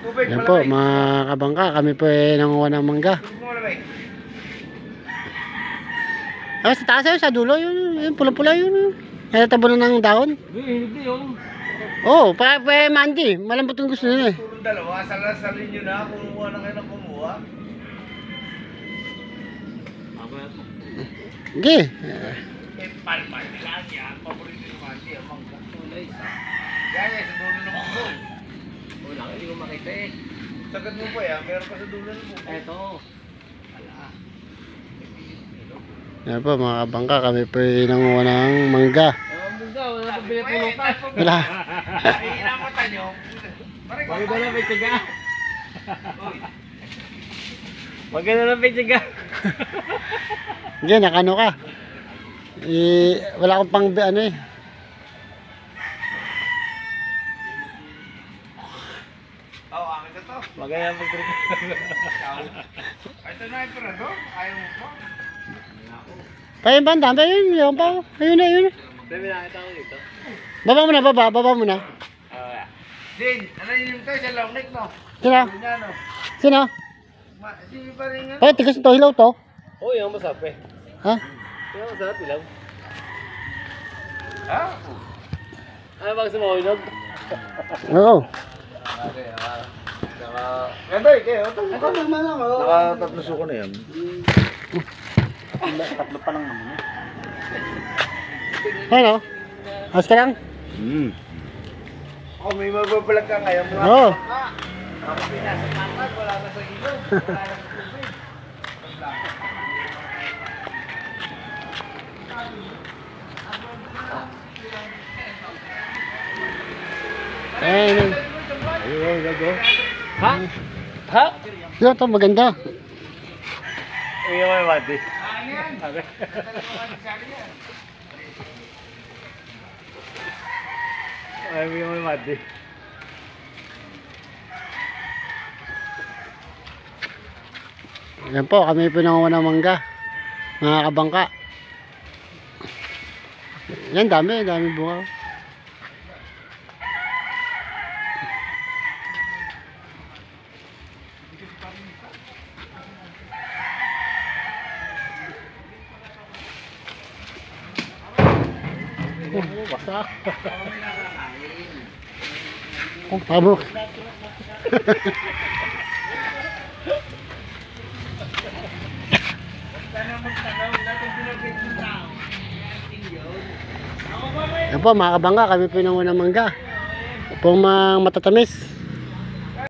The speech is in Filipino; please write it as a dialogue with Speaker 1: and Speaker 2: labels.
Speaker 1: Yan po mga kabangka, kami po ay nanguha ng mangga. Ah, sa taas yun, sa dulo yun, pula-pula yun. Natabo na ng dahon.
Speaker 2: Hindi yun.
Speaker 1: Oo, pa Mandy, malambot yung gusto nila eh.
Speaker 3: Turun dalawa, salasalin nyo na, kumuha na kayo ng kumuha.
Speaker 1: Sige.
Speaker 3: Palpal na lang yan, paborito naman siya, mangga. Yan, sa dulo ng mangga.
Speaker 2: Wala, hindi ko makita eh.
Speaker 3: Sagad mo pa yan, meron pa sa dulo ng mangga.
Speaker 2: Eto.
Speaker 1: Yan po mga kabangka, kami po ay nanguha ng mangga.
Speaker 2: Mangga, wala na pabili pulutan.
Speaker 1: Wala.
Speaker 3: Inamatan nyo.
Speaker 2: Maganda na may tiga. Maganda na may tiga.
Speaker 1: Sige, nakano ka. Wala akong pang ano eh.
Speaker 3: Oo, amin na to.
Speaker 2: Maganda na pag-trip.
Speaker 3: Ito na ito na to. Ayaw mo po.
Speaker 1: Payan ba? Ang dami yun. Yung pa. Ayun na, ayun na.
Speaker 2: Sabi nakita ko dito.
Speaker 1: Baba mo na, baba mo na.
Speaker 3: Din, ano yun tayo sa long neck, no?
Speaker 1: Sino?
Speaker 3: Yun na, no?
Speaker 1: Sino?
Speaker 3: Sige pa rin nga.
Speaker 1: Payan, tigas ito, hilaw to.
Speaker 2: Oo, yung masarap eh.
Speaker 1: Ha?
Speaker 2: Yung masarap, ilaw.
Speaker 3: Ha?
Speaker 2: Ano ba gusto mo, hinog?
Speaker 1: Oo.
Speaker 3: Ganda eh, kayo. Ito naman lang, oh. Nakatatlo suko na yan. Tatlo pa lang naman,
Speaker 1: Ano? Ayos ka lang?
Speaker 3: Oh, may magbabalag ka ngayon.
Speaker 1: Oo.
Speaker 3: Ako pinasa tangkad, wala na sa ilog. Wala na sa tubig.
Speaker 1: Ayun.
Speaker 2: Ha? Ha?
Speaker 1: Yan to, maganda.
Speaker 2: Iyon mo yung mati.
Speaker 3: Ano yan?
Speaker 2: Okay. Ay, iyon mo yung mati.
Speaker 1: Yan po, kami po nanguha ng mangga. Mga kabangka. Yan, dami bunga.
Speaker 2: Basta.
Speaker 1: Oh, pabok. Yan po mga kabangka, kami po nanguha ng mangga. Pong matatamis.